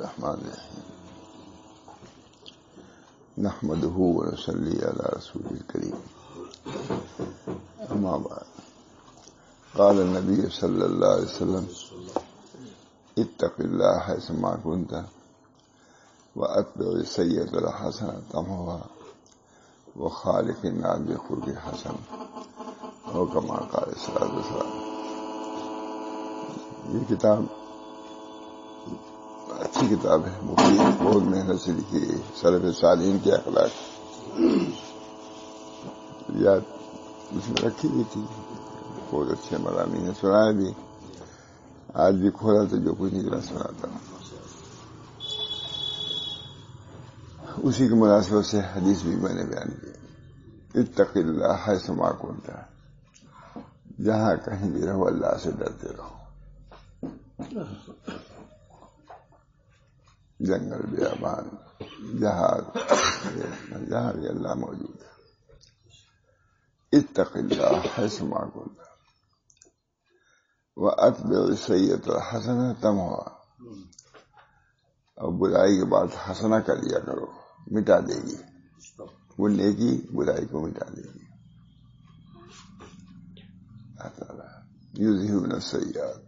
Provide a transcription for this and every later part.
الرحمن الرحیم نحمده ونصلی علی رسول الکریم اما بعد قال النبی صلی اللہ علیہ وسلم اتق اللہ حیث ما کنت واتبع السیئۃ الحسنۃ تمحها وخالق الناس بخلق حسن او کما قال صلی اللہ علیہ وسلم۔ یہ کتاب اچھی کتاب ہے، مفید، بہت محنت سے لکھی گئی، سلف صالحین کی اخلاق یاد اس میں رکھی گئی تھی، بہت اچھے مضامین نے سنایا بھی، آج بھی کھولا تو جو کچھ نکلا سناتا ہوں۔ اسی کی مناسبت سے حدیث بھی میں نے بیان کی، اتق اللہ حیث ما کنت، جہاں کہیں بھی رہو اللہ سے ڈرتے رہو، جنگل بیابان جہاں بھی اللہ موجود ہے۔ اتق اللہ حیث ما کنت واتبع السیئۃ الحسنۃ تمحها، اور برائی کے بعد حسنہ کر لیا کرو، مٹا دے گی، وہ نیکی برائی کو مٹا دے گی۔ اللہ تعالیٰ یذہبن السیئات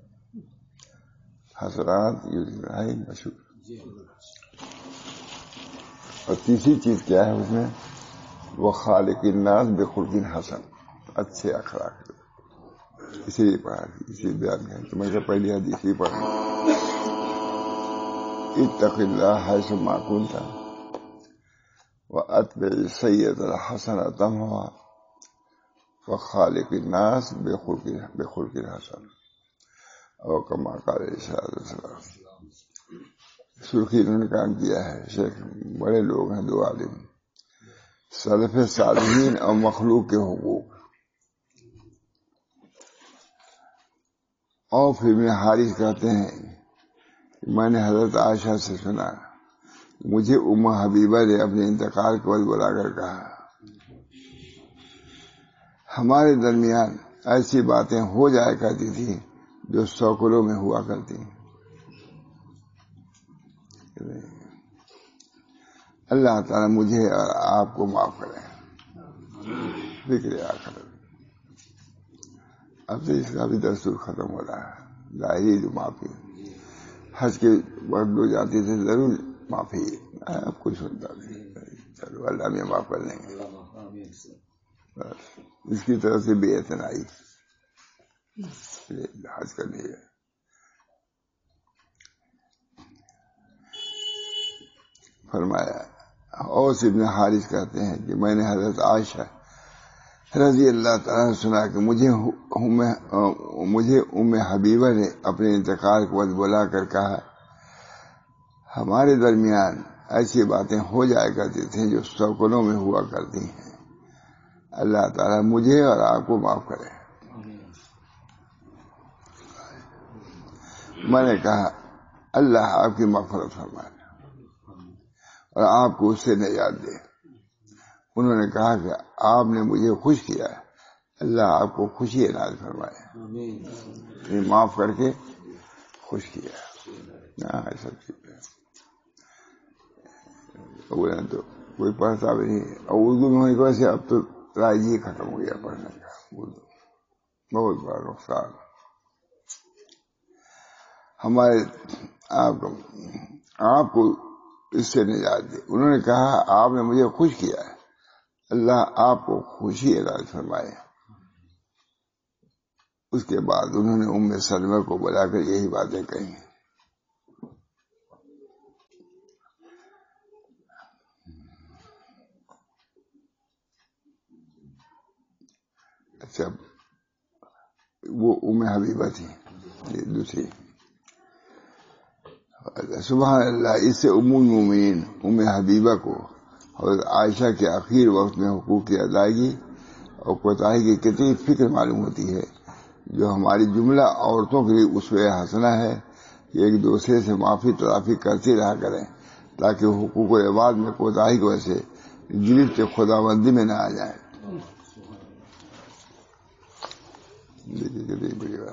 حسنات یذہبن مشہور۔ اور تیسری چیز کیا ہے اس میں؟ وہ خالق الناس بخلق حسن، اچھے اخلاق۔ اسی لیے پڑھا، اسی بیان ہے تو میں سے پہلی حدیث ہی پڑھا، اتق اللہ حیث ما کنت واتبع السیئۃ الحسنۃ تمحها وخالق الناس بخلق حسن او کما قال صلی اللہ علیہ وسلم۔ سرخی انہوں نے کام کیا ہے، شیخ بڑے لوگ ہیں، دو عالم، سلف صالحین اور مخلوق کے حقوق۔ اور پھر ابن حارث کہتے ہیں کہ میں نے حضرت عائشہ سے سنا، مجھے ام حبیبہ نے اپنے انتقال کے بعد بلا کر کہا، ہمارے درمیان ایسی باتیں ہو جایا کرتی تھی جو سوکلوں میں ہوا کرتی، اللہ تعالیٰ مجھے اور آپ کو معاف کرے، فکر آخرت۔ اب تو اس کا بھی دستور ختم ہو رہا ہے، ظاہری جو معافی، حج کے وقت لوگ جاتے تھے ضرور معافی، اب کچھ سنتا نہیں، چلو اللہ میں معاف کر لیں گے، بس اس کی طرف سے بے اعتنائی حج کرنی ہے۔ فرمایا، اوس ابن حارث کہتے ہیں کہ میں نے حضرت عائشہ رضی اللہ تعالیٰ سنا کہ مجھے ام حبیبہ نے اپنے انتقال کے بعد بلا کر کہا، ہمارے درمیان ایسی باتیں ہو جایا کرتی تھیں جو سوکلوں میں ہوا کرتی ہیں، اللہ تعالیٰ مجھے اور آپ کو معاف کرے۔ میں نے کہا اللہ آپ کی مغفرت فرمائے اور آپ کو اس سے نجات دے۔ انہوں نے کہا کہ آپ نے مجھے خوش کیا، اللہ آپ کو خوشی عنایت فرمائے، معاف کر کے خوش کیا۔ ایسا تو کوئی پڑھتا بھی نہیں، اور اردو میں ہونے کی وجہ سے اب تو رائج ہی ختم ہو گیا پڑھنے کا، اردو بہت بڑا نقصان۔ ہمارے آپ کو اس سے نجات دے۔ انہوں نے کہا آپ نے مجھے خوش کیا ہے، اللہ آپ کو خوشی عنایت فرمائے۔ اس کے بعد انہوں نے ام سلمہ کو بلا کر یہی باتیں کہیں۔ اچھا، وہ ام حبیبہ تھی، یہ دوسری۔ سبحان اللہ، اس سے ام المومنین ام حبیبہ کو حضرت عائشہ کے اخیر وقت میں حقوق کی ادائیگی اور کوتاہی کی کتنی فکر معلوم ہوتی ہے، جو ہماری جملہ عورتوں کے لیے اسوہ حسنہ ہے کہ ایک دوسرے سے معافی تلافی کرتی رہا کریں تاکہ حقوق العباد میں کوتاہی کی وجہ سے گرفت خداوندی میں نہ آ جائیں۔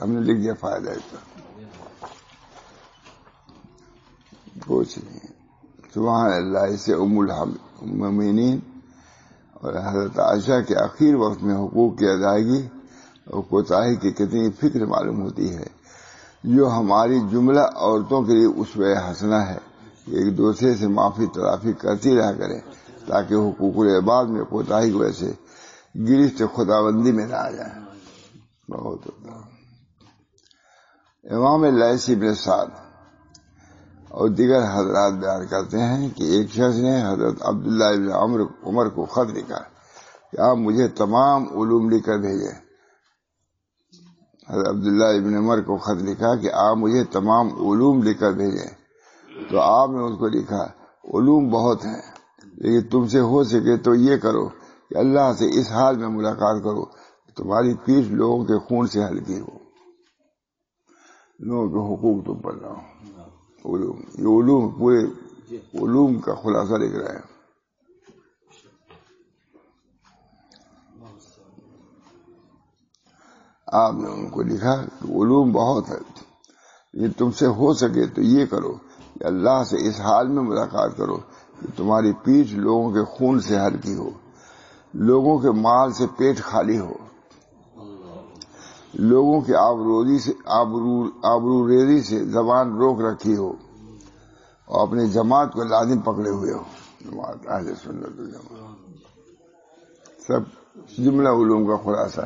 ہم نے لکھ دیا فائدہ اس کا۔ کچھ نہیں. سبحان اللہ. اسے ام المؤمنین اور حضرت عائشہ کے آخر وقت میں حقوق کی ادائیگی اور کوتاہی کی کتنی فکر معلوم ہوتی ہے، جو ہماری جملہ عورتوں کے لیے اسوہ حسنہ ہے کہ ایک دوسرے سے معافی تلافی کرتی رہا کریں تاکہ حقوق العباد میں کوتاہی کی وجہ سے گرفت خداوندی میں نہ آ جائے. بہت ہوتا. امام لیث بن سعد اور دیگر حضرات بیان کرتے ہیں کہ ایک شخص نے حضرت عبداللہ بن عمر کو خط لکھا کہ آپ مجھے تمام علوم لکھ کر بھیجیں. حضرت عبداللہ ابن عمر کو خط لکھا کہ آپ مجھے تمام علوم لکھ کر بھیجیں. تو آپ نے اس کو لکھا علوم بہت ہیں لیکن تم سے ہو سکے تو یہ کرو کہ اللہ سے اس حال میں ملاقات کرو کہ تمہاری پیٹھ لوگوں کے خون سے ہلکی ہو. لوگوں کے حقوق تم پر نہ ہو. علوم، یہ علوم پورے علوم کا خلاصہ لکھ رہا ہے. آپ نے ان کو لکھا کہ علوم بہت ہے، یہ تم سے ہو سکے تو یہ کرو کہ اللہ سے اس حال میں ملاقات کرو کہ تمہاری پیٹھ لوگوں کے خون سے ہلکی ہو، لوگوں کے مال سے پیٹ خالی ہو، لوگوں کی آبرو ریزی سے زبان روک رکھی ہو اور اپنی جماعت کو لازم پکڑے ہوئے ہو. جماعت اہل سنت والجماعت سب جملہ علوم کا خلاصہ.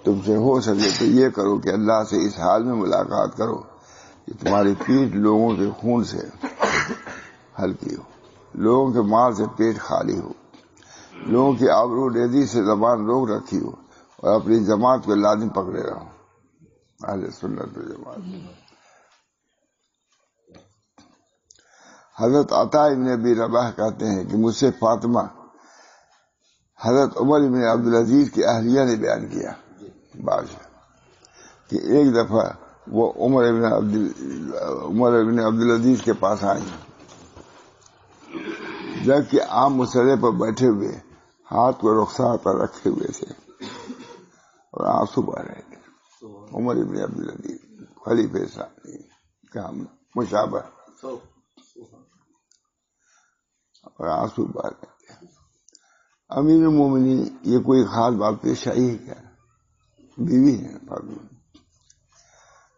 تم سے ہو سکے تو یہ کرو کہ اللہ سے اس حال میں ملاقات کرو کہ تمہاری پیٹھ لوگوں کے خون سے ہلکی ہو، لوگوں کے مال سے پیٹ خالی ہو، لوگوں کی آبرو ریزی سے زبان روک رکھی ہو اور اپنی جماعت کو لازم پکڑے رہو. اہل سنت والجماعت. حضرت عطا ابن ابی رباح کہتے ہیں کہ مجھ سے فاطمہ حضرت عمر ابن عبدالعزیز کی اہلیہ نے بیان کیا کہ ایک دفعہ وہ عمر ابن عبدالعزیز کے پاس آئی جبکہ عام مسئلے پر بیٹھے ہوئے ہاتھ کو رخسار پر رکھے ہوئے تھے اور آنسو بہ رہے تھے. عمر ابن عبدالعزیز خلیفہ ثانی کا مشابہ اور آنسو بہ رہے تھے. امیر المومنین یہ کوئی خاص بات پیش آئی ہے کیا؟ بیوی ہے فاطمہ.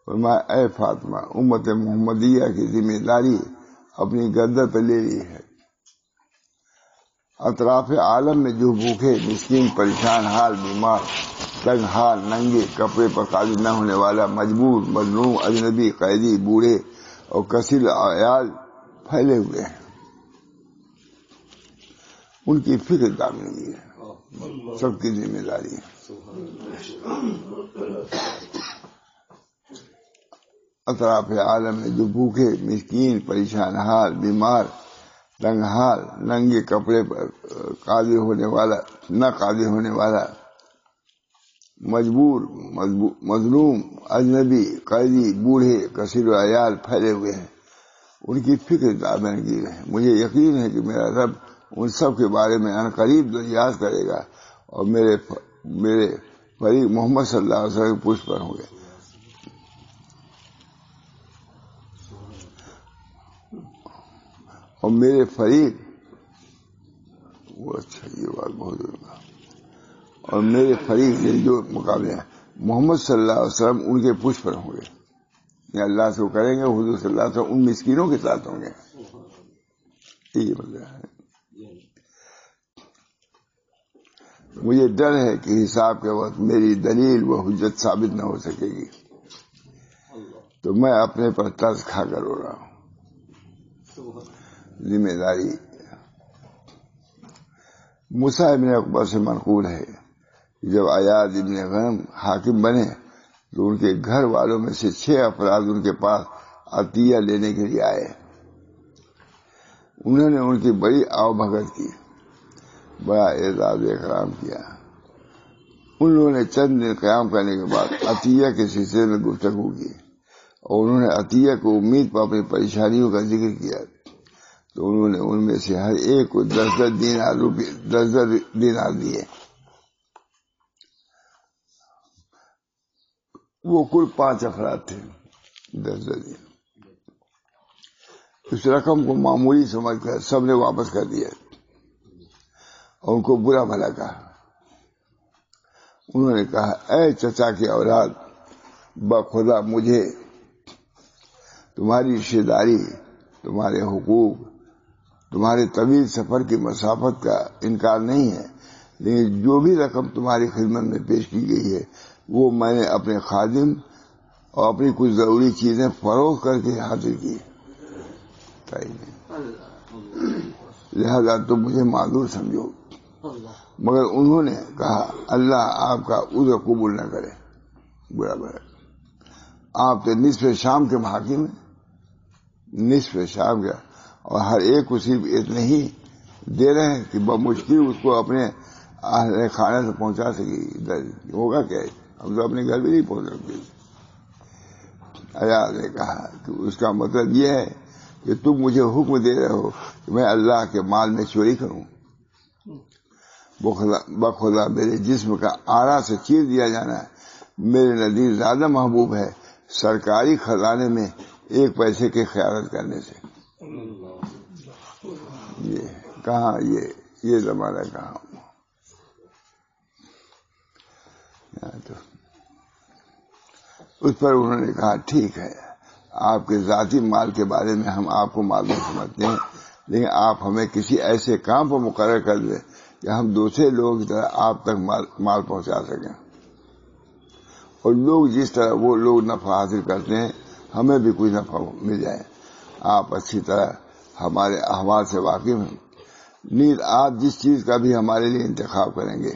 فرمایا اے فاطمہ، امت محمدیہ کی ذمہ داری اپنی گردن پہ لے لی ہے. اطراف عالم میں جو بھوکے، مسکین، پریشان حال، بیمار، تنگ حال، ننگے، کپڑے پر قادر نہ ہونے والا، مجبور، مظلوم، اجنبی، قیدی، بوڑھے اور کثیر عیال پھیلے ہوئے ہیں، ان کی فکر دامنگی ہے. سب کی ذمہ داری ہے. اطراف عالم میں جو بھوکے، مسکین، پریشان حال، بیمار، تنگ حال، ننگے، کپڑے پر قادر ہونے والا، نہ قادر ہونے والا، مجبور، مظلوم، اجنبی، قیدی، بوڑھے، کثیر عیال پھیلے ہوئے ہیں، ان کی فکر دامنگیر ہے. مجھے یقین ہے کہ میرا رب ان سب کے بارے میں عنقریب دریافت کرے گا اور میرے فریق محمد صلی اللہ علیہ وسلم پشت پر ہوں گے. اور میرے فریق وہ اچھا یہ بات بہت ہوگا. اور میرے فریق سے جو مقابلے ہیں محمد صلی اللہ علیہ وسلم ان کے پشت پر ہوں گے. یا اللہ سے وہ کریں گے حضور صلی اللہ علیہ وسلم ان مسکینوں کے ساتھ ہوں گے. یہ مطلب ہے. مجھے ڈر ہے کہ حساب کے وقت میری دلیل و حجت ثابت نہ ہو سکے گی تو میں اپنے پر ترس کھا کر رو رہا ہوں. ذمہ داری. موسیٰ ابن عقبہ سے منقول ہے جب ایاز ابن غنم حاکم بنے تو ان کے گھر والوں میں سے 6 افراد ان کے پاس عطیہ لینے کے لیے آئے. انہوں نے ان کی بڑی آؤ بھگت کی، بڑا اعزاز و اکرام کیا. ان لوگوں نے چند دن قیام کرنے کے بعد عطیہ کے سلسلے میں گفتگو کی اور انہوں نے عطیہ کو امید پر اپنی پریشانیوں کا ذکر کیا. تو انہوں نے ان میں سے ہر ایک کو 10 دینار دیے. وہ کل 5 افراد تھے 10 دن. اس رقم کو معمولی سمجھ کر سب نے واپس کر دیا اور ان کو برا بھلا کہا. انہوں نے کہا اے چچا کی اولاد، بخدا مجھے تمہاری رشتہ داری، تمہارے حقوق، تمہارے طویل سفر کی مسافت کا انکار نہیں ہے، لیکن جو بھی رقم تمہاری خدمت میں پیش کی گئی ہے وہ میں نے اپنے خادم اور اپنی کچھ ضروری چیزیں فروخت کر کے حاصل کی، لہذا تم مجھے معذور سمجھو. مگر انہوں نے کہا اللہ آپ کا عذر قبول نہ کرے. برابر آپ تو نصف شام کے حاکم ہیں، نصف شام کا، اور ہر ایک کو صرف اتنے ہی دے رہے ہیں کہ بمشکل اس کو اپنے اہل خانے سے پہنچا سکے. ہوگا کیا؟ ہم تو اپنے گھر بھی نہیں پہنچ سکتے. ایاز نے کہا کہ اس کا مطلب یہ ہے کہ تم مجھے حکم دے رہے ہو کہ میں اللہ کے مال میں چوری کروں. بخدا میرے جسم کا آرا سے چیر دیا جانا میرے نزدیک زیادہ محبوب ہے سرکاری خزانے میں 1 پیسے کی خیانت کرنے سے. یہ کہاں یہ زمانہ کہاں. تو اس پر انہوں نے کہا ٹھیک ہے، آپ کے ذاتی مال کے بارے میں ہم آپ کو معلوم سمجھتے ہیں، لیکن آپ ہمیں کسی ایسے کام پر مقرر کر دیں کہ ہم دوسرے لوگوں کی طرح آپ تک مال پہنچا سکیں، اور لوگ جس طرح وہ لوگ نفع حاصل کرتے ہیں ہمیں بھی کچھ نفع مل جائے. آپ اچھی طرح ہمارے احوال سے واقف ہیں. نیز آپ جس چیز کا بھی ہمارے لیے انتخاب کریں گے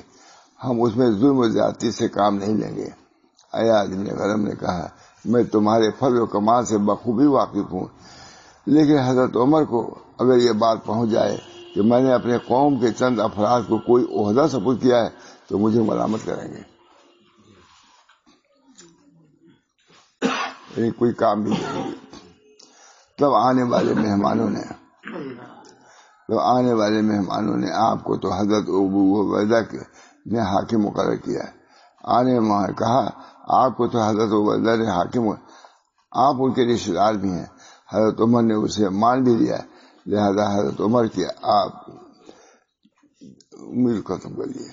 ہم اس میں ظلم و زیادتی سے کام نہیں لیں گے. ایاز بن غنم نے کہا میں تمہارے فضل و کمال سے بخوبی واقف ہوں، لیکن حضرت عمر کو اگر یہ بات پہنچ جائے کہ میں نے اپنے قوم کے چند افراد کو کوئی عہدہ سپرد کیا ہے تو مجھے ملامت کریں گے، یعنی کوئی کام بھی کریں گے. تب آنے والے مہمانوں نے آپ کو تو حضرت ابو عبیدہ نے حاکم مقرر کیا. آنے میں کہا آپ کو تو حضرت عبیدہ نے حاکم، آپ ان کے رشتے دار بھی ہیں. حضرت عمر نے اسے مان بھی لیا، لہذا حضرت عمر کی آپ امید ختم کر لیے.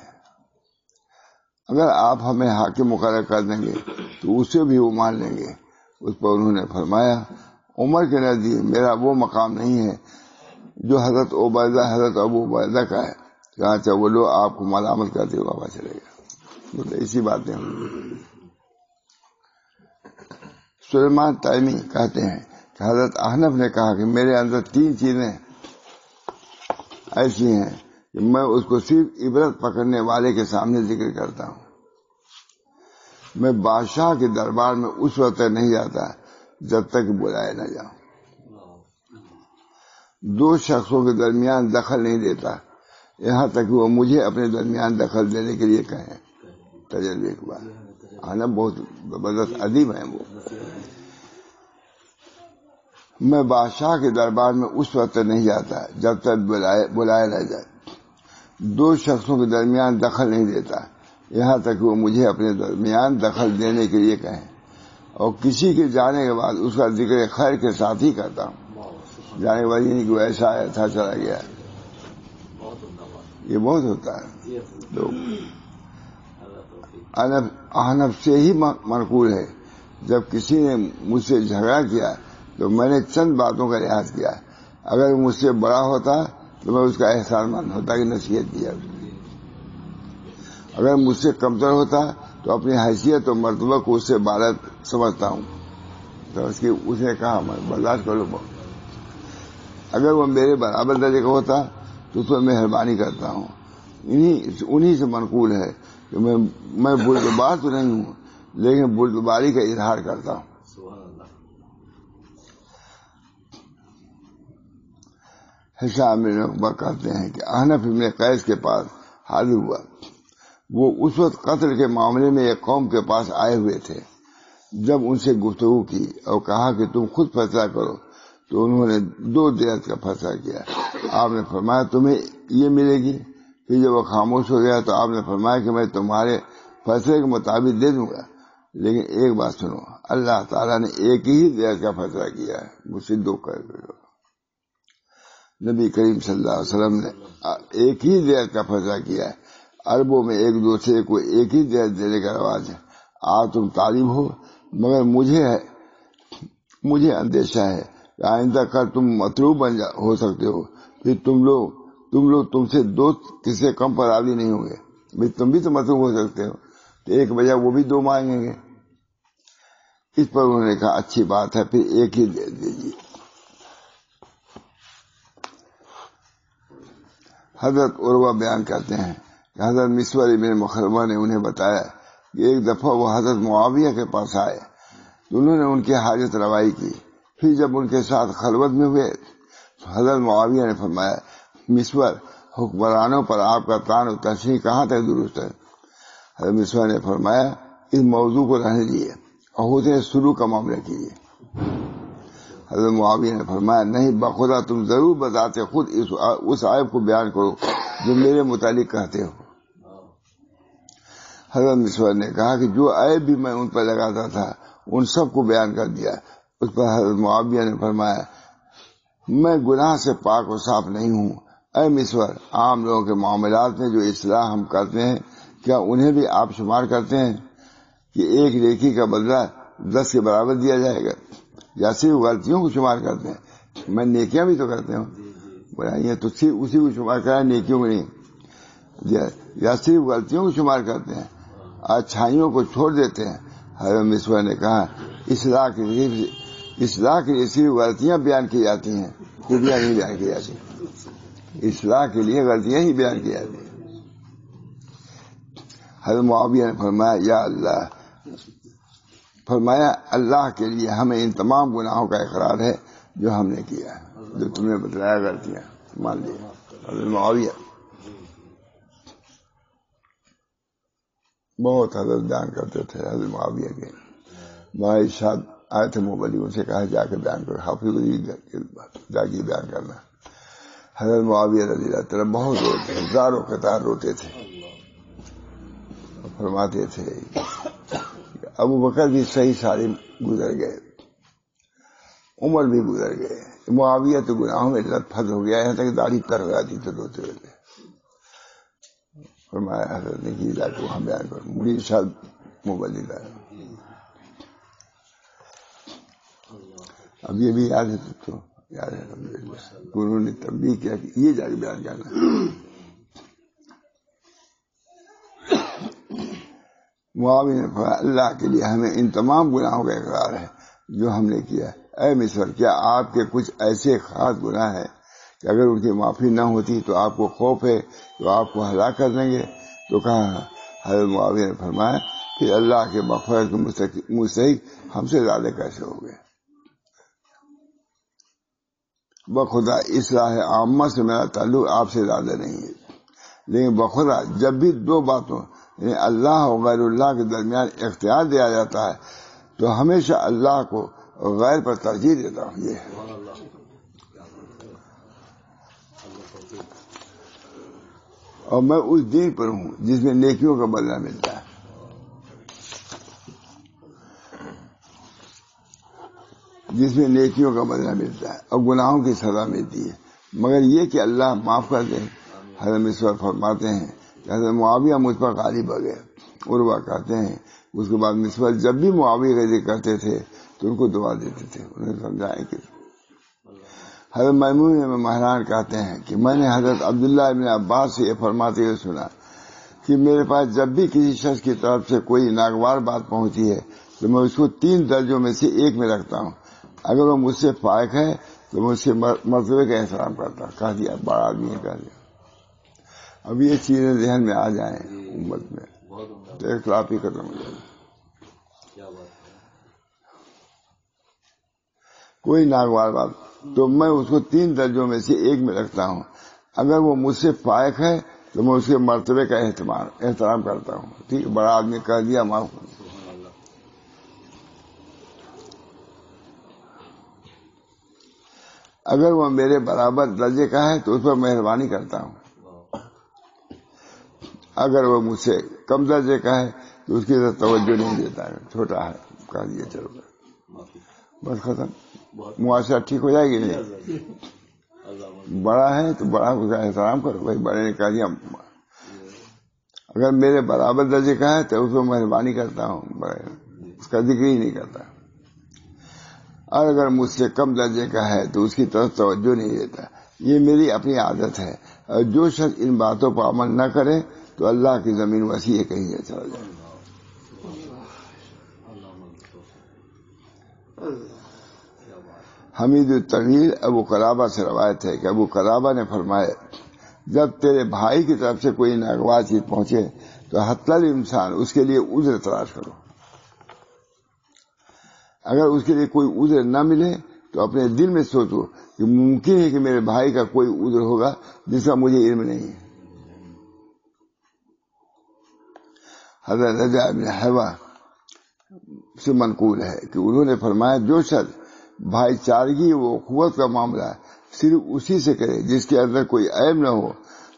اگر آپ ہمیں حاکم مقرر کر دیں گے تو اسے بھی وہ مان لیں گے. اس پر انہوں نے فرمایا عمر کے نزدیک میرا وہ مقام نہیں ہے جو حضرت ابو عبیدہ کا ہے. چنانچہ وہ لوگ آپ کو ملامت کرتے ہوئے واپس چلے گئے. مطلب اسی باتیں سلیمان تیمی کہتے ہیں کہ حضرت احنف نے کہا کہ میرے اندر 3 چیزیں ایسی ہیں کہ میں اس کو صرف عبرت پکڑنے والے کے سامنے ذکر کرتا ہوں. میں بادشاہ کے دربار میں اس وقت نہیں جاتا جب تک بلائے نہ جاؤں. 2 شخصوں کے درمیان دخل نہیں دیتا یہاں تک کہ وہ مجھے اپنے درمیان دخل دینے کے لیے کہیں. تجربے کے بعد آنا بہت زبردست ادیب ہیں وہ. میں بادشاہ کے دربار میں اس وقت نہیں جاتا جب تک بلائے نہ جائے. 2 شخصوں کے درمیان دخل نہیں دیتا یہاں تک کہ وہ مجھے اپنے درمیان دخل دینے کے لیے کہیں، اور کسی کے جانے کے بعد اس کا ذکر خیر کے ساتھ ہی کرتا ہوں. جانے کے بعد یہ نہیں کہ وہ ایسا آیا تھا چلا گیا، یہ بہت ہوتا ہے. تو احنف سے ہی منقول ہے جب کسی نے مجھ سے جھگڑا کیا تو میں نے چند باتوں کا لحاظ کیا. اگر وہ مجھ سے بڑا ہوتا تو میں اس کا احسان مند ہوتا کہ نصیحت کیا. اگر مجھ سے کمتر ہوتا تو اپنی حیثیت اور مرتبہ کو اس سے بالا سمجھتا ہوں. تو اس نے کہا میں برداشت کر لوں. اگر وہ میرے برابر درجے کا ہوتا تو اس میں مہربانی کرتا ہوں. انہی سے منقول ہے کہ میں بردبار تو نہیں ہوں لیکن بردباری کا اظہار کرتا ہوں. حشام بن عقبہ کہتے ہیں کہ احنف ابن قیس کے پاس حاضر ہوا. وہ اس وقت قتل کے معاملے میں ایک قوم کے پاس آئے ہوئے تھے. جب ان سے گفتگو کی اور کہا کہ تم خود فیصلہ کرو تو انہوں نے 2 دیت کا فیصلہ کیا. آپ نے فرمایا تمہیں یہ ملے گی. پھر جب وہ خاموش ہو گیا تو آپ نے فرمایا کہ میں تمہارے فیصلے کے مطابق دے دوں گا. لیکن ایک بات سنو، اللہ تعالیٰ نے ایک ہی دیت کا فیصلہ کیا ہے، مجھ سے دو کر نبی کریم صلی اللہ علیہ وسلم نے ایک ہی دیت کا فیصلہ کیا ہے۔ عربوں میں ایک دوسرے کو ایک ہی دیت دینے کا رواج ہے۔ آج تم طالب ہو، مگر مجھے اندیشہ ہے کہ آئندہ کل تم مطلوب ہو سکتے ہو، پھر تم سے دو کسی کم پر راضی نہیں ہوں گے، تم بھی تو مطلوب ہو سکتے ہو، تو ایک بجائے وہ بھی دو مانگیں گے۔ اس پر انہوں نے کہا اچھی بات ہے، پھر ایک ہی دے دیجیے۔ حضرت عروہ بیان کرتے ہیں کہ حضرت مسور ابن مخرمہ نے انہیں بتایا کہ ایک دفعہ وہ حضرت معاویہ کے پاس آئے تو انہوں نے ان کی حاجت روائی کی۔ پھر جب ان کے ساتھ خلوت میں ہوئے تو حضرت معاویہ نے فرمایا، مسور، حکمرانوں پر آپ کا طعن و تشنیع کہاں تک درست ہے؟ حضرت مسور نے فرمایا، اس موضوع کو رہنے دیجیے اور حسن سلوک کا معاملہ کیجیے۔ حضرت معاویہ نے فرمایا، نہیں، بخدا تم ضرور بذات خود اس عیب کو بیان کرو جو میرے متعلق کہتے ہو۔ حضرت مسور نے کہا کہ جو عیب بھی میں ان پر لگاتا تھا ان سب کو بیان کر دیا۔ اس پر حضرت معاویہ نے فرمایا، میں گناہ سے پاک و صاف نہیں ہوں۔ اے مسور، عام لوگوں کے معاملات میں جو اصلاح ہم کرتے ہیں کیا انہیں بھی آپ شمار کرتے ہیں کہ ایک نیکی کا بدلہ 10 کے برابر دیا جائے گا، یا صرف غلطیوں کو شمار کرتے ہیں؟ میں نیکیاں بھی تو کرتے ہوں، برائیاں تو اسی کو شمار کرا، نیکیوں کو نہیں، یا صرف غلطیوں کو شمار کرتے ہیں، اچھائیوں کو چھوڑ دیتے ہیں؟ حضرت مسور نے کہا، اصلاح کے لیے صرف غلطیاں بیان کی جاتی ہیں، خوبیاں نہیں بیان کی جاتی۔ اصلاح کے لیے غلطیاں ہی بیان کی جاتی ہیں۔ حضرت معاویہ نے فرمایا اللہ کے لیے ہمیں ان تمام گناہوں کا اقرار ہے جو ہم نے کیا ہے، جو تم نے بتلایا غلطیاں مان لیا۔ حضرت معاویہ بہت حضرت بیان کرتے تھے، حضرت معاویہ کے بھائی شاد آئے تھے موبلی، ان سے کہا جا کے بیان کرو، حافظ جا کے بیان کرنا۔ حضرت معاویہ رضی اللہ تعالیٰ بہت روتے، ہزاروں قطار روتے تھے، فرماتے تھے ابو بکر بھی صحیح سالم گزر گئے، عمر بھی گزر گئے، معاویہ تو گناہوں میں لت پھت ہو گیا، یہاں تک داڑھی تر جاتی تھی روتے روتے۔ فرمایا حضرت نے کہ جا کے وہاں بیان کرو، مجھے شاید موبائل لا، اب یہ بھی یاد ہے تو یاد ہے، انہوں نے تنبیہ کیا کہ یہ جا کے بیان کرنا۔ معاویہ نے فرمایا اللہ کے لیے ہمیں ان تمام گناہوں کا اقرار ہے جو ہم نے کیا۔ اے مسور، کیا آپ کے کچھ ایسے خاص گناہ ہیں کہ اگر ان کی معافی نہ ہوتی تو آپ کو خوف ہے تو آپ کو ہلاک کر دیں گے؟ تو کہا حضرت معاویہ نے فرمایا، کہ اللہ کے مغفرت کے مستحق ہم سے زیادہ کیسے ہو گئے؟ بخدا اصلاح عامہ سے میرا تعلق آپ سے زیادہ نہیں ہے، لیکن بخدا جب بھی دو باتوں یعنی اللہ اور غیر اللہ کے درمیان اختیار دیا جاتا ہے تو ہمیشہ اللہ کو غیر پر ترجیح دیتا ہوں۔ یہ ہے اور میں اس دین پر ہوں جس میں نیکیوں کا بدلہ ملتا ہے، جس میں نیکیوں کا بدلہ ملتا ہے اور گناہوں کی سزا ملتی ہے، مگر یہ کہ اللہ معاف کر دے۔ حضرت مسور فرماتے ہیں کہ حضرت معاویہ مجھ پر غالب آ گئے، عروہ کہتے ہیں اس کے بعد مسور جب بھی معاویہ کا ذکر کرتے تھے تو ان کو دعا دیتے تھے، انہیں سمجھائیں کہ حضرت میمون بن مہران کہتے ہیں کہ میں نے حضرت عبداللہ ابن عباس سے یہ فرماتے ہوئے سنا کہ میرے پاس جب بھی کسی شخص کی طرف سے کوئی ناگوار بات پہنچی ہے تو میں اس کو 3 درجوں میں سے ایک میں رکھتا ہوں، اگر وہ مجھ سے فائق ہے تو میں اس کے مرتبے کا احترام کرتا ہوں۔ کہہ دیا بڑا آدمی ہے، کہہ دیا۔ اب یہ چیزیں ذہن میں آ جائیں امت میں تو اختلاف ہی ختم ہو جائے۔ کوئی ناگوار بات تو میں اس کو 3 درجوں میں سے ایک میں رکھتا ہوں، اگر وہ مجھ سے فائق ہے تو میں اس کے مرتبے کا احترام کرتا ہوں۔ ٹھیک، بڑا آدمی کہہ دیا معاف۔ اگر وہ میرے برابر درجے کا ہے تو اس پر مہربانی کرتا ہوں، اگر وہ مجھ سے کم درجے کا ہے تو اس کی طرف توجہ نہیں دیتا ہے، چھوٹا ہے کہہ دیا چلو بس ختم، معاشرہ ٹھیک ہو جائے گی نہیں. بڑا ہے تو بڑا کا احترام کرو بھائی، بڑے نے کہہ دیا. اگر میرے برابر درجے کا ہے تو اس کو مہربانی کرتا ہوں، اس کا ذکر ہی نہیں کرتا. اور اگر مجھ سے کم درجے کا ہے تو اس کی طرف توجہ نہیں دیتا. یہ میری اپنی عادت ہے، اور جو شخص ان باتوں پر عمل نہ کرے تو اللہ کی زمین وسیع ہے، کہیں چلا جائے. حمید الطویل ابو قلابہ سے روایت ہے کہ ابو قلابہ نے فرمایا، جب تیرے بھائی کی طرف سے کوئی ناگوار چیز پہنچے تو حتی الانسان اس کے لیے عذر تلاش کرو. اگر اس کے لیے کوئی عذر نہ ملے تو اپنے دل میں سوچو کہ ممکن ہے کہ میرے بھائی کا کوئی عذر ہوگا جس کا مجھے علم نہیں ہے. حضرت رجاء بن حیوہ سے منقول ہے کہ انہوں نے فرمایا، جو شخص بھائی چارگی و اخوت کا معاملہ صرف اسی سے کرے جس کے اندر کوئی عیب نہ ہو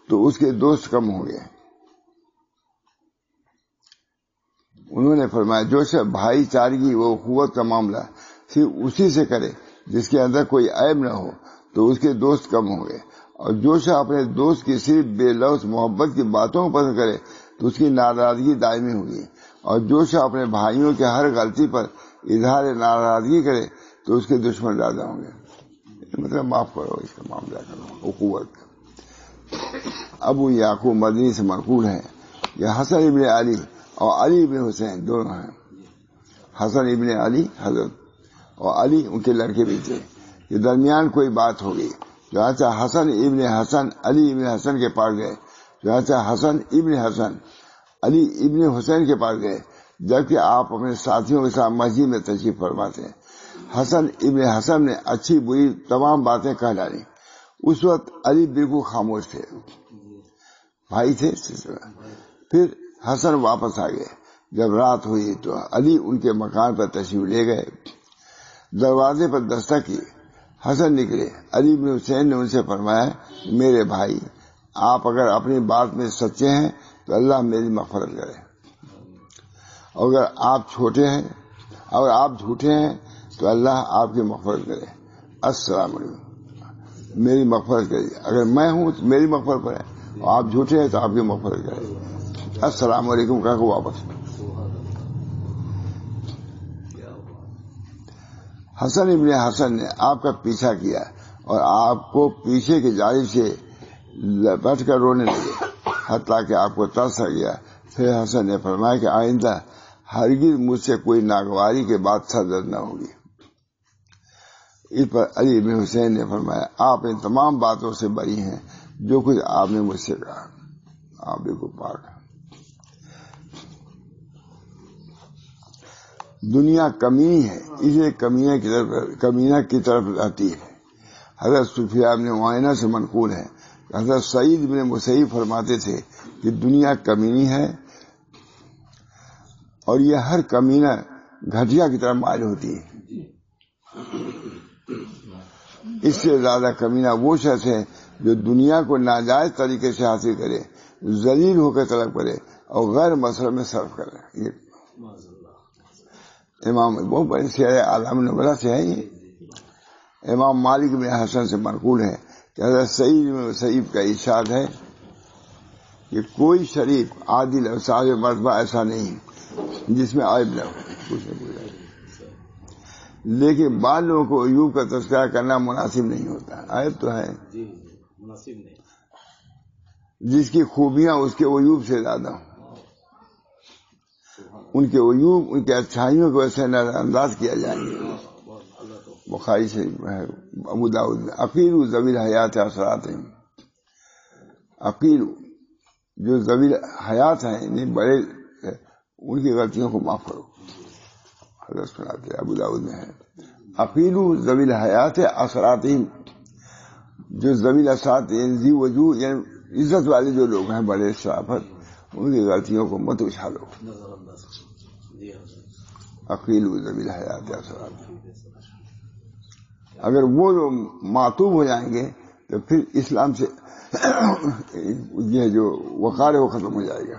تو اس کے دوست کم ہوں گے. انہوں نے فرمایا، جو شخص بھائی چارگی و اخوت کا معاملہ صرف اسی سے کرے جس کے اندر کوئی عیب نہ ہو تو اس کے دوست کم ہوں گے. اور جو شخص اپنے دوست کی صرف بے لوث محبت کی باتوں کو پسند کرے تو اس کی ناراضگی دائمی ہوگی. اور جو شخص اپنے بھائیوں کے ہر غلطی پر اظہار ناراضگی کرے تو اس کے دشمن زیادہ ہوں گے. مطلب معاف کرو، اس کا معاملہ کرو، اخوت. ابو یعقوب مدنی سے منقول ہے یہ حسن ابن علی اور علی ابن حسین دونوں ہیں. حسن ابن علی حضرت اور علی ان کے لڑکے بھی تھے. کہ درمیان کوئی بات ہو گئی، چنانچہ حسن ابن حسن علی ابن حسن کے پاس گئے، چنانچہ حسن ابن حسن علی ابن حسین کے پاس گئے، جبکہ آپ اپنے ساتھیوں کے ساتھ مسجد میں تشریف فرما تھے. حسن ابن حسن نے اچھی بری تمام باتیں کہہ ڈالی. اس وقت علی بالکل خاموش تھے، بھائی تھے. پھر حسن واپس آ گئے. جب رات ہوئی تو علی ان کے مکان پر تشریف لے گئے. دروازے پر دستک کی. حسن نکلے. علی بن حسین نے ان سے فرمایا، میرے بھائی، آپ اگر اپنی بات میں سچے ہیں تو اللہ میری مغفرت کرے، اور اگر آپ جھوٹے ہیں تو اللہ آپ کی مغفرت کرے. السلام علیکم، میری مغفرت کریے. اگر میں ہوں تو میری مغفرت کرے، اور آپ جھوٹے ہیں تو آپ کی مغفرت کرے. السلام علیکم کہہ کے واپس. حسن ابن حسن نے آپ کا پیچھا کیا اور آپ کو پیچھے کی جانب سے لپٹ کر رونے لگے، حتیٰ کہ آپ کو ترس آ گیا. پھر حسن نے فرمایا کہ آئندہ ہرگز مجھ سے کوئی ناگواری کے بعد سرزد نہ ہوگی. اس پر علی بن حسین نے فرمایا، آپ ان تمام باتوں سے بری ہیں جو کچھ آپ نے مجھ سے کہا. آپ بالکل پاک ہیں. دنیا کمینی ہے، اسے کمینہ کی طرف رہتی ہے. حضرت سفیان بن عیینہ سے منقول ہے، حضرت سعید بن مسیب فرماتے تھے کہ دنیا کمینی ہے اور یہ ہر کمینہ گھٹیا کی طرف مائل ہوتی ہے. اس سے زیادہ کمینہ وہ شخص ہے جو دنیا کو ناجائز طریقے سے حاصل کرے، ذلیل ہو کر طلب کرے اور غیر مصرف میں صرف کرے. یہ امام بہت بڑے شعر عالم نبلا سے ہے. یہ امام مالک بن حسن سے منقول ہے کہ حضرت سعید بن مسیب کا ارشاد ہے کہ کوئی شریف عادل اور صاحب مرتبہ ایسا نہیں جس میں عیب نہ ہو. لیکن بعض لوگوں کو عیوب کا تذکرہ کرنا مناسب نہیں ہوتا. عیب تو ہے، جس کی خوبیاں اس کے عیوب سے زیادہ ہوں. ان کے عیوب ان کی اچھائیوں کو ایسے نظر انداز کیا جائیں گے. بخاری سے ابو داؤد میں عقیل ذویل حیات اثرات ہیں. عقیل جو ذویل حیات ہیں، یعنی بڑے، ان کی غلطیوں کو معاف کرو. حضرت سناتے ابو داؤد میں ہے، عقیل ذویل حیات اثرات، جو ذویل اثرات یعنی وجوہ، یعنی عزت والے جو لوگ ہیں، بڑے شرافت، ان کی غلطیوں کو مت اچھالو. عقیل ذویل حیات اثرات. اگر وہ معطوب ہو جائیں گے تو پھر اسلام سے یہ جو وقار ہے وہ ختم ہو جائے گا.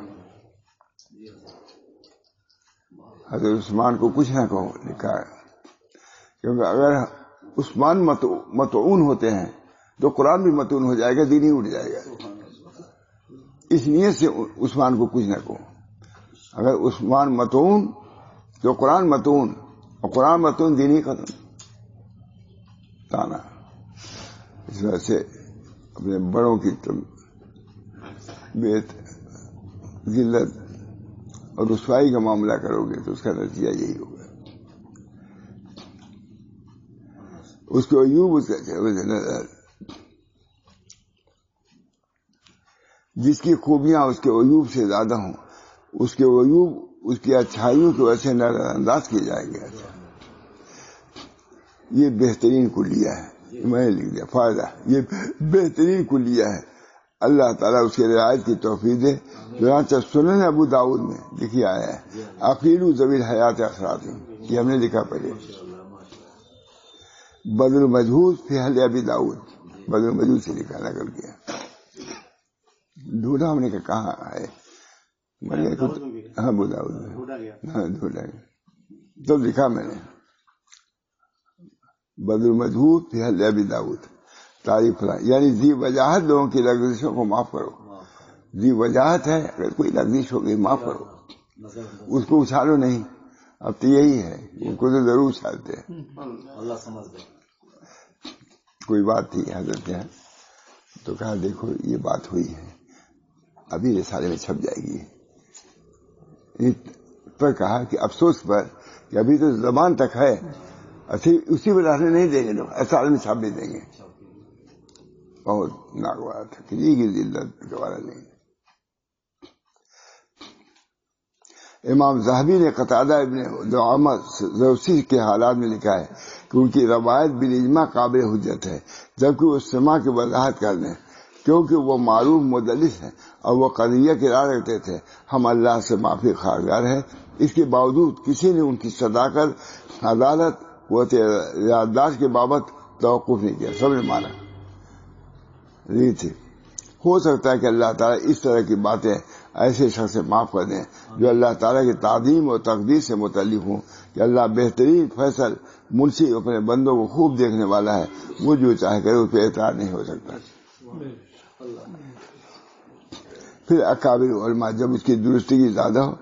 حضرت عثمان کو کچھ نہ کہو لکھا ہے، کیونکہ اگر عثمان مطعون ہوتے ہیں تو قرآن بھی مطعون ہو جائے گا، دین ہی اٹھ جائے گا. اس نیت سے عثمان کو کچھ نہ کہو. اگر عثمان مطعون تو قرآن مطعون، اور قرآن مطعون، دین ہی ختم. تانا اس وجہ سے اپنے بڑوں کی بیت ذلت اور رسوائی کا معاملہ کرو گے تو اس کا نتیجہ یہی ہوگا. اس کے عیوب اس کا جس کی خوبیاں اس کے عیوب سے زیادہ ہوں، اس کے عیوب اس کی اچھائیوں کی وجہ سے نظر انداز کیے جائیں گے. یہ بہترین کلیہ ہے، میں نے لکھ دیا فائدہ، یہ بہترین کلیہ ہے. اللہ تعالیٰ اس کی رعایت کی توفیق دے. چنانچہ سنن ابو داؤد میں لکھی آیا ہے عقیل ذوی الحیات اثرات، یہ ہم نے لکھا پہلے. بدر المجہود فی اہل ابی داؤد، بدر المجہود سے لکھا، نقل کیا. ڈھونڈا ہم نے کہاں ہے، ہاں ابو داؤد میں، ہاں ڈھونڈا تو لکھا میں نے بدر المجہود فی اہل ابی داؤد تعریف، یعنی ذی وجاہت لوگوں کی لغزشوں کو معاف کرو. ذی وجاہت ہے، اگر کوئی لغزش ہو گئی معاف کرو، اس کو اچھالو نہیں. اب تو یہی ہے، ان کو تو ضرور اچھالتے ہیں. اللہ سمجھ دے. کوئی بات تھی حضرت یہاں تو کہا دیکھو یہ بات ہوئی ہے، ابھی رسالے میں چھپ جائے گی. پر کہا کہ افسوس پر کہ ابھی تو زبان تک ہے، اسی وجہ سے نہیں دیں گے لوگ، رسالے میں چھاپ بھی دیں گے. بہت ناگوار تھا، کسی کی ذلت گوارا نہیں. امام ذہبی نے قتادہ ابن دعامہ زوسی کے حالات میں لکھا ہے کہ ان کی روایت بالاجماع قابل حجت ہے، جبکہ وہ سماع کی وضاحت کر دیں، کیونکہ وہ معروف مدلس ہیں اور وہ قضیہ کی رائے رکھتے تھے. ہم اللہ سے معافی خواہشگر ہیں. اس کے باوجود کسی نے ان کی صداقت، عدالت و یادداشت کے بابت توقف نہیں کیا. سب نے مانا نہیں تھی. ہو سکتا ہے کہ اللہ تعالیٰ اس طرح کی باتیں ایسے شخص سے معاف کر دیں جو اللہ تعالیٰ کی تعظیم اور تقدیر سے متعلق ہوں کہ اللہ بہترین فیصل منصف اپنے بندوں کو خوب دیکھنے والا ہے. وہ جو چاہے کرے اس پہ اعتراض نہیں ہو سکتا. پھر اکابر علماء جب اس کی درستگی زیادہ ہو،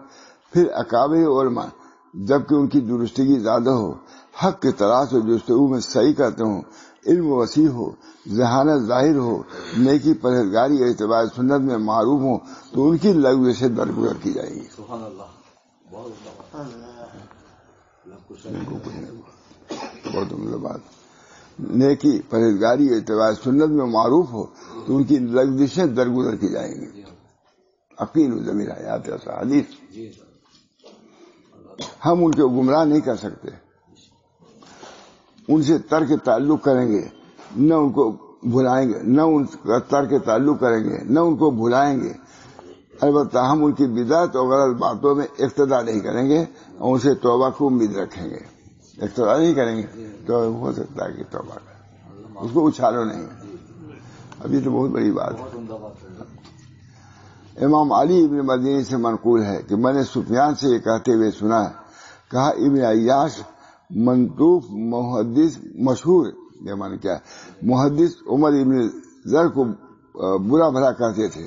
پھر اکابر علماء جبکہ ان کی درستگی زیادہ ہو، حق کی تلاش و جستجو میں صحیح کرتے ہوں، علم وسیع ہو، ذہانت ظاہر ہو، نیکی پرہیزگاری اتباع سنت میں معروف ہو، تو ان کی لغو سے درگزر کی جائے گی. بہت عمدہ بات. نیکی پرہیزگاری اتباع سنت میں معروف ہو تو ان کی لغزشیں درگزر کی جائیں گی. عقیل ذوی الحیات حدیث. ہم ان کو گمراہ نہیں کر سکتے، ان سے ترک تعلق کریں گے، نہ ان کو بھلائیں گے، نہ ان کا ترک تعلق کریں گے، نہ ان کو بھلائیں گے. البتہ ہم ان کی بدعت اور غلط باتوں میں اقتدا نہیں کریں گے اور ان سے توبہ کو امید رکھیں گے. اقتدا نہیں کریں گے تو ہو سکتا ہے کہ توبہ کریں، اس کو اچھالو نہیں. ابھی تو بہت بڑی بات ہے. امام علی ابن مدینی سے منقول ہے کہ میں نے سفیان سے یہ کہتے ہوئے سنا، کہا ابن عیاش منطوف محدث مشہور، یہ معنی کیا ہے، محدث عمر ابن زر کو برا بھلا کہتے تھے.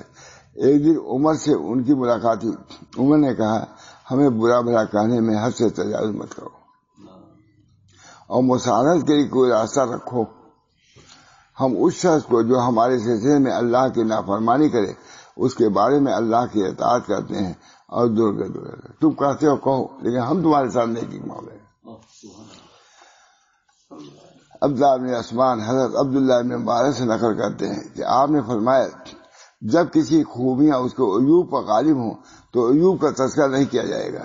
ایک دن عمر سے ان کی ملاقات ہوئی. عمر نے کہا ہمیں برا بھلا کہنے میں حد سے تجاوز مت کرو اور مساعدت کے لیے کوئی راستہ رکھو. ہم اس شخص کو جو ہمارے سلسلے میں اللہ کی نافرمانی کرے اس کے بارے میں اللہ کی اطاعت کرتے ہیں اور دور کر دور. تم کہتے ہو کہو، لیکن ہم تمہارے ساتھ نیکی معاملے. عبداللہ بن عثمان حضرت عبداللہ بن مبارک سے نقل کرتے ہیں کہ آپ نے فرمایا جب کسی خوبیاں اس کو عیوب پر غالب ہوں تو عیوب کا تذکرہ نہیں کیا جائے گا،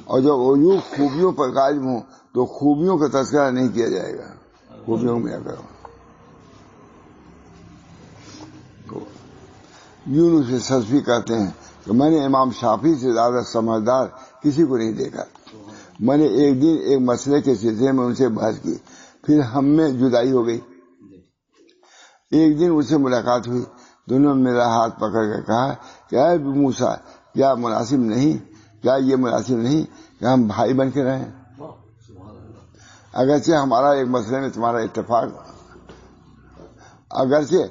اور جب عیوب خوبیوں پر غالب ہوں تو خوبیوں کا تذکرہ نہیں کیا جائے گا. خوبیوں میں کرو. یونس سے سسفی کہتے ہیں کہ میں نے امام شافعی سے زیادہ سمجھدار کسی کو نہیں دیکھا. میں نے ایک دن ایک مسئلے کے سلسلے میں ان سے بحث کی، پھر ہم میں جدائی ہو گئی. ایک دن اس سے ملاقات ہوئی، دونوں نے میرا ہاتھ پکڑ کر کہا کہ اے موسیٰ، کیا مناسب نہیں، کیا یہ مناسب نہیں کہ ہم بھائی بن کے رہیں؟ اگرچہ ہمارا ایک مسئلے میں تمہارا اتفاق، اگرچہ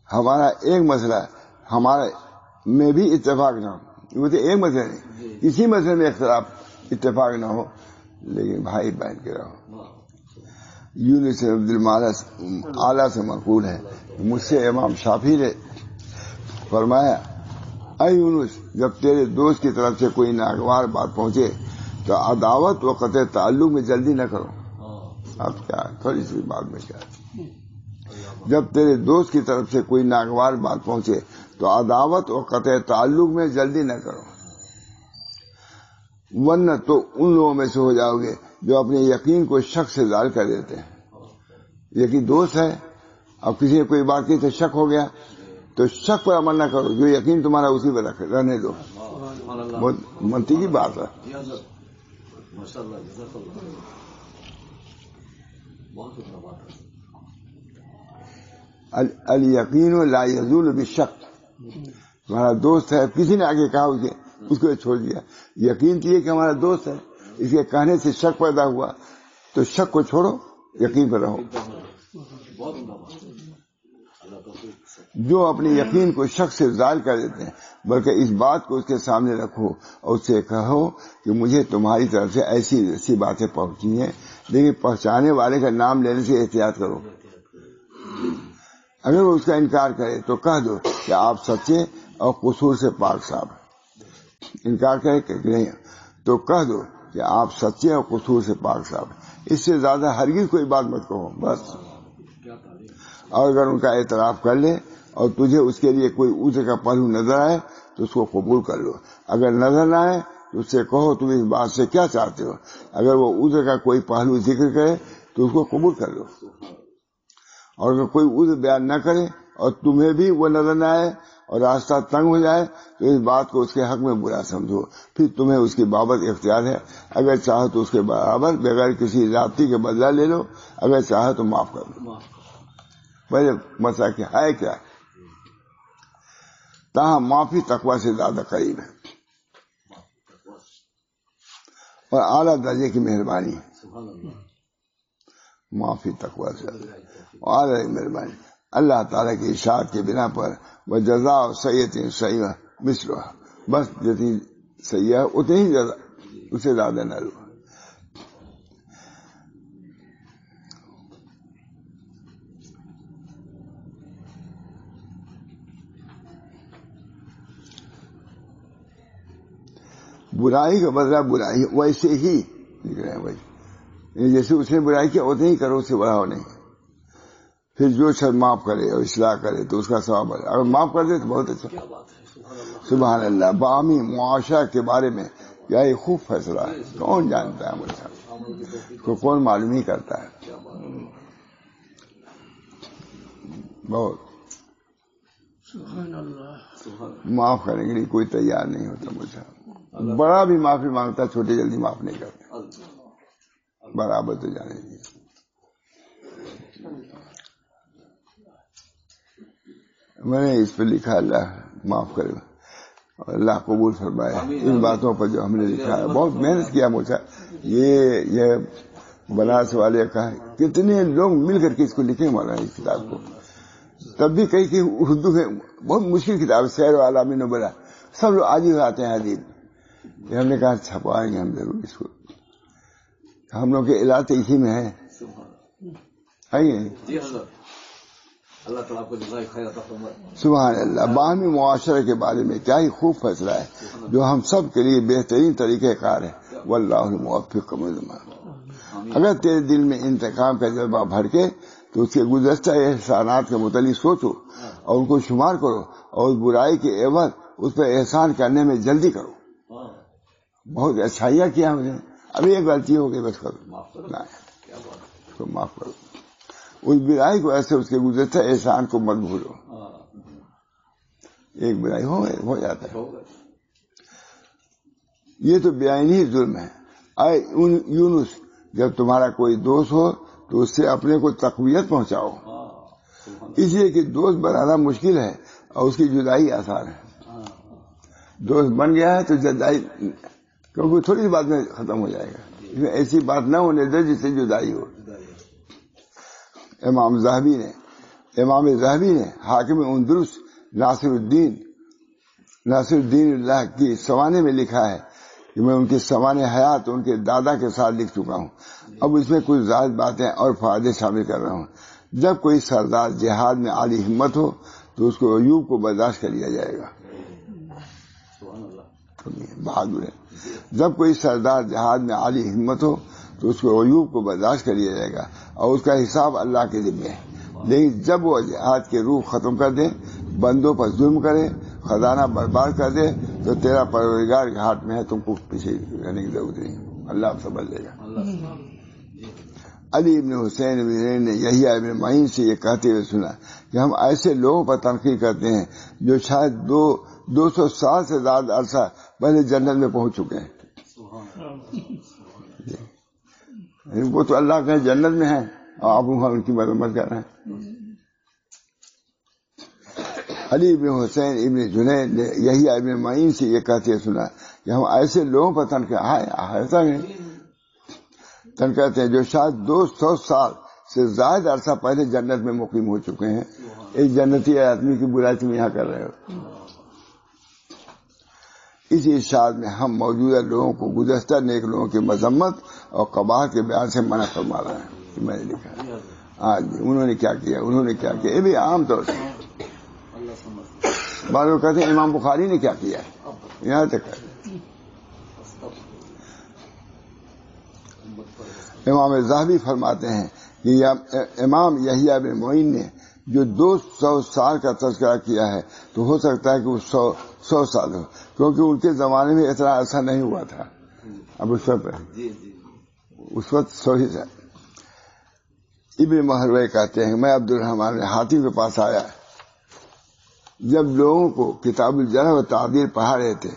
ہمارا ایک مسئلہ ہمارا میں بھی اتفاق نہ ہو، وہ تو ایک مسئلہ نہیں، کسی مسئلے میں اختلاف اتفاق نہ ہو، لیکن بھائی بہن کے رہو۔ یونس عبد اعلیٰ سے مقبول ہے، مجھ سے امام شافعی نے فرمایا، اے یونس، جب تیرے دوست کی طرف سے کوئی ناگوار بات پہنچے تو عداوت و قطع تعلق میں جلدی نہ کرو۔ اب کیا تھوڑی سی بات میں کیا، جب تیرے دوست کی طرف سے کوئی ناگوار بات پہنچے تو عداوت و قطع تعلق میں جلدی نہ کرو، ورنہ تو ان لوگوں میں سے ہو جاؤ گے جو اپنے یقین کو شک سے ظاہر کر دیتے ہیں۔ یقین دوست ہے، اب کسی نے کوئی بات کی تو شک ہو گیا، تو شک پر عمل نہ کرو، جو یقین تمہارا اسی پر رہنے دو۔ بہت منطقی بات ہے۔ الیقین لا یزول بالشک، تمہارا دوست ہے، کسی نے آگے کہا اسے، اس کو چھوڑ دیا، یقین تو یہ کہ ہمارا دوست ہے، اس کے کہنے سے شک پیدا ہوا، تو شک کو چھوڑو، یقین پر رہو۔ جو اپنے یقین کو شک سے ظاہر کر دیتے ہیں، بلکہ اس بات کو اس کے سامنے رکھو اور اس سے کہو کہ مجھے تمہاری طرف سے ایسی ایسی باتیں پہنچی ہیں، لیکن پہنچانے والے کا نام لینے سے احتیاط کرو۔ اگر وہ اس کا انکار کرے تو کہہ دو کہ آپ سچے اور قصور سے پاک صاحب۔ انکار کرے کہ نہیں تو کہہ دو کہ آپ سچے اور قصور سے پاک صاحب، اس سے زیادہ ہرگز کوئی بات مت کہو، بس۔ اور اگر ان کا اعتراف کر لے اور تجھے اس کے لیے کوئی عذر کا پہلو نظر آئے تو اس کو قبول کر لو، اگر نظر نہ آئے تو اس سے کہو تم اس بات سے کیا چاہتے ہو، اگر وہ عذر کا کوئی پہلو ذکر کرے تو اس کو قبول کر لو، اور اگر کوئی عذر بیان نہ کرے اور تمہیں بھی وہ نظر نہ آئے اور راستہ تنگ ہو جائے تو اس بات کو اس کے حق میں برا سمجھو، پھر تمہیں اس کی بابت اختیار ہے، اگر چاہو تو اس کے برابر بغیر کسی ذاتی کے بدلہ لے لو، اگر چاہو تو معاف کر دو۔ پہلے مسئلہ کیا ہے، کیا تاہم معافی تقوی سے زیادہ قریب ہے اور اعلیٰ درجے کی مہربانی ہے۔ معافی تقوی سے اور اعلیٰ مہربانی اللہ تعالیٰ کی اشاعت کی بنا پر وہ جزا سیئۃ سیئہ مثلھا، بس جتنی سیئہ اتنی ہی جزا، اسے زیادہ نہ لو۔ برائی کا بدلہ برائی ویسے ہی لکھ رہے ہیں، وہی جیسے اس نے برائی کیا اتنے ہی کرو، اس سے بڑھاؤ نہیں۔ پھر جو شخص معاف کرے اور اصلاح کرے تو اس کا ثواب ہے، اگر معاف کر دے تو بہت اچھا۔ سبحان اللہ۔ باہمی معاشرہ کے بارے میں کیا یہ خوب فیصلہ ہے، کون جانتا ہے مجھے کو، کون معلوم ہی کرتا ہے، بہت معاف کرنے کے لیے کوئی تیار نہیں ہوتا مجھے، بڑا بھی معافی مانگتا، چھوٹے جلدی معاف نہیں کرتا، برابر تو جانے دیجیے۔ میں نے اس پہ لکھا اللہ معاف کرے، اللہ قبول فرمائے ان باتوں پر جو ہم نے لکھا ہے، بہت محنت کیا مجھے، یہ بنارس والے کا کتنے لوگ مل کر کے اس کو لکھے مولانا اس کتاب کو، تب بھی کئی کہ اردو میں بہت مشکل کتاب ہے، سیر والا میں نبلا، سب لوگ آج ہی آتے ہیں حدیث، ہم نے کہا چھپائیں گے ہم ضرور اس کو، ہم لوگ کے علاقے اسی میں ہے، سبحان اللہ۔ باہمی معاشرے کے بارے میں کیا ہی خوب فیصلہ ہے جو ہم سب کے لیے بہترین طریقہ کار ہے، واللہ الموفق۔ اگر تیرے دل میں انتقام کا جذبہ بھڑکے تو اس کے گزشتہ احسانات کے متعلق سوچو اور ان کو شمار کرو، اور اس برائی کے عوض اس پر احسان کرنے میں جلدی کرو۔ بہت اچھائیاں کیا مجھے، ابھی ایک غلطی ہو گئی، بس کرو، تو معاف کرو، اس برائی کو ایسے اس کے گزشتہ احسان کو مت بھولو، ایک برائی ہو جاتا ہے، یہ تو بیانی ظلم ہے۔ اے یونس، جب تمہارا کوئی دوست ہو تو اس سے اپنے کو تقویت پہنچاؤ، اس لیے کہ دوست بنانا مشکل ہے اور اس کی جدائی آسان ہے. دوست بن گیا ہے تو جدائی کیونکہ تھوڑی سی بات میں ختم ہو جائے گا. اس میں ایسی بات نہ ہونے دے جس سے جدائی ہو. امام ذہبی نے حاکم اندلس ناصر الدین اللہ کی سوانے میں لکھا ہے کہ میں ان کی سوانح حیات ان کے دادا کے ساتھ لکھ چکا ہوں. اب اس میں کچھ زائد باتیں اور فائدے شامل کر رہا ہوں. جب کوئی سردار جہاد میں عالی ہمت ہو تو اس کو عیوب کو برداشت کر لیا جائے گا. بہادر ہے. جب کوئی سردار جہاد میں عالی ہمت ہو تو اس کو عیوب کو برداشت کر لیا جائے گا اور اس کا حساب اللہ کے ذمہ ہے. لیکن جب وہ جہاد کے روح ختم کر دے، بندوں پر ظلم کرے، خزانہ برباد کر دے تو تیرا پروردگار کے ہاتھ میں ہے، تم کو پیچھے رہنے کی ضرورت نہیں، اللہ سمجھ لے گا. علی ابن حسین نے یحییٰ ابن معین سے یہ کہتے ہوئے سنا کہ ہم ایسے لوگوں پر تنقید کرتے ہیں جو شاید 200 سال سے زیادہ عرصہ پہلے جنت میں پہنچ چکے ہیں. وہ تو اللہ کے جنت میں ہیں اور آپ ان کی مرمت کر رہے ہیں. علی ابن حسین ابن جنید نے یحییٰ ابن معین سے یہ کہتے ہوئے سنا کہ ہم ایسے لوگوں پر تنقید ہیں جو شاید 200 سال سے زائد عرصہ پہلے جنت میں مقیم ہو چکے ہیں. ایک جنتی آدمی کی برائی تم یہاں کر رہے ہو. اس ارشاد میں ہم موجودہ لوگوں کو گزشتہ نیک لوگوں کی مذمت اور قباح کے بیان سے منع فرما رہے ہیں. میں نے لکھا آج انہوں نے کیا کیا، یہ بھی عام طور سے بعض لوگ کہتے ہیں امام بخاری نے کیا کیا ہے، یہاں تک امام ذہبی فرماتے ہیں کہ امام یحییٰ بن معین نے جو 200 سال کا تذکرہ کیا ہے تو ہو سکتا ہے کہ وہ 100 سال ہو، کیونکہ ان کے زمانے میں اتنا ایسا نہیں ہوا تھا. اب اس وقت 100 ہی سال. ابن مہروے کہتے ہیں میں عبد الرحمن حاتم کے پاس آیا، جب لوگوں کو کتاب الجرح و تعدیل پڑھا رہے تھے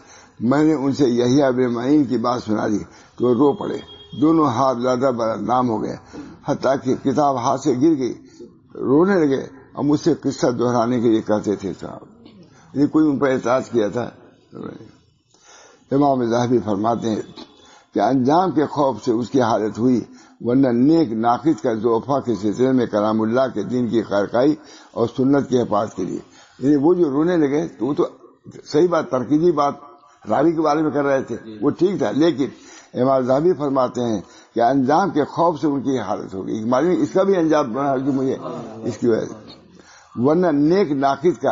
میں نے ان سے یحییٰ بن معین کی بات سنا دی تو وہ رو پڑے. دونوں ہاتھ زیادہ بدنام ہو گئے، حتیٰ کہ کتاب ہاتھ سے گر گئی. رونے لگے اور مجھ سے قصہ دہرانے کے لیے کہتے تھے صاحب، یہ کوئی ان پر اعتراض کیا تھا. امام ذہبی فرماتے ہیں کہ انجام کے خوف سے اس کی حالت ہوئی، ورنہ نیک ناقد کا ضعفا کے سلسلے میں کلام اللہ کے دین کی خیرخواہی اور سنت کی حفاظت کے لیے. یعنی وہ جو رونے لگے تو وہ تو صحیح بات، تنقیدی بات راوی کے بارے میں کر رہے تھے، وہ ٹھیک تھا، لیکن امام ذہبی فرماتے ہیں کہ انجام کے خوف سے ان کی حالت ہوگی. معلوم اس کا بھی انجام بنا کہ مجھے اس کی وجہ سے، ورنہ نیک ناقد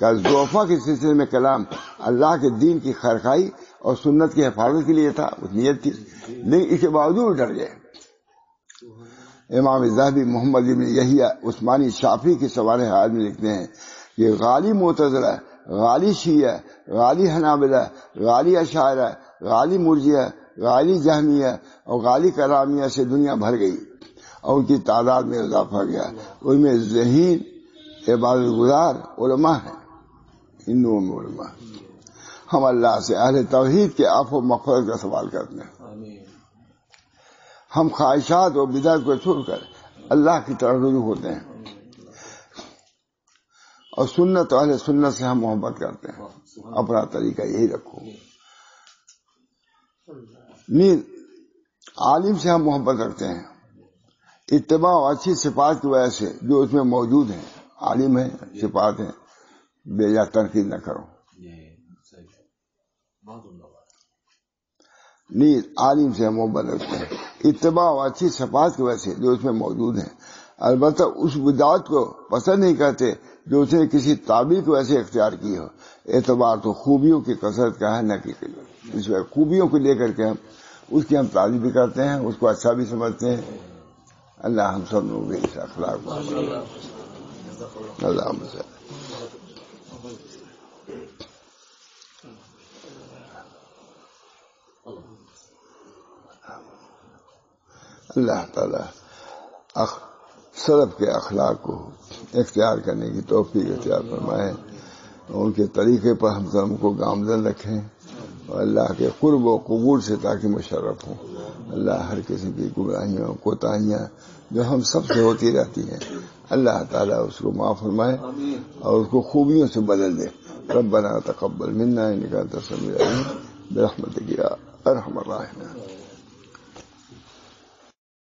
کا ضعفا کے سلسلے میں کلام اللہ کے دین کی خیرخواہی اور سنت کی حفاظت کے لیے تھا، اس نیت تھی، لیکن اس کے باوجود ڈر گئے. امام ذہبی محمد بن یحییٰ عثمانی شافعی کی سوانح حال میں لکھتے ہیں کہ غالی معتزلہ، غالی شیعہ، غالی حنابلہ، غالی اشاعرہ، غالی مرجئہ، غالی جہمیہ اور غالی کرامیہ سے دنیا بھر گئی اور ان کی تعداد میں اضافہ گیا. ان میں ذہین عبادت گزار علماء ہیں، ہندوؤں میں علماء. ہم اللہ سے اہل توحید کے عفو و مغفرت کا سوال کرتے ہیں. ہم خواہشات اور بدعت کو چھوڑ کر اللہ کی طرف رجوع ہوتے ہیں اور سنت اہل سنت سے ہم محبت کرتے ہیں. اپنا طریقہ یہی رکھو. نیز عالم سے ہم محبت رکھتے ہیں اتباع اور اچھی صفات کی وجہ سے جو اس میں موجود ہیں. عالم ہے، صفات ہیں، بے جا تنقید نہ کرو. نیز عالم سے ہم محبت رکھتے ہیں اتباع اور اچھی صفات کی وجہ سے جو اس میں موجود ہیں. البتہ اس بدعت کو پسند نہیں کرتے جو اس نے کسی تعبیر کی وجہ سے اختیار کی ہو. اعتبار تو خوبیوں کی کثرت کا ہے، نہ کہ اس میں خوبیوں کو لے کر کے اس کی ہم تعریف بھی کرتے ہیں، اس کو اچھا بھی سمجھتے ہیں. اللہ ہم سب لوگوں کے اس اخلاق کو اللہ تعالی سلف کے اخلاق کو اختیار کرنے کی توفیق اختیار فرمائے اور ان کے طریقے پر ہم سب کو گامزن رکھیں. اور اللہ کے قرب و قبول سے تاکہ مشرف ہوں. اللہ ہر قسم کی گمراہیاں کوتاہیاں جو ہم سب سے ہوتی رہتی ہیں اللہ تعالیٰ اس کو معاف فرمائے اور اس کو خوبیوں سے بدل دے. ربنا تقبل منا انک انت السمیع العلیم برحمتک یا ارحم الراحمین.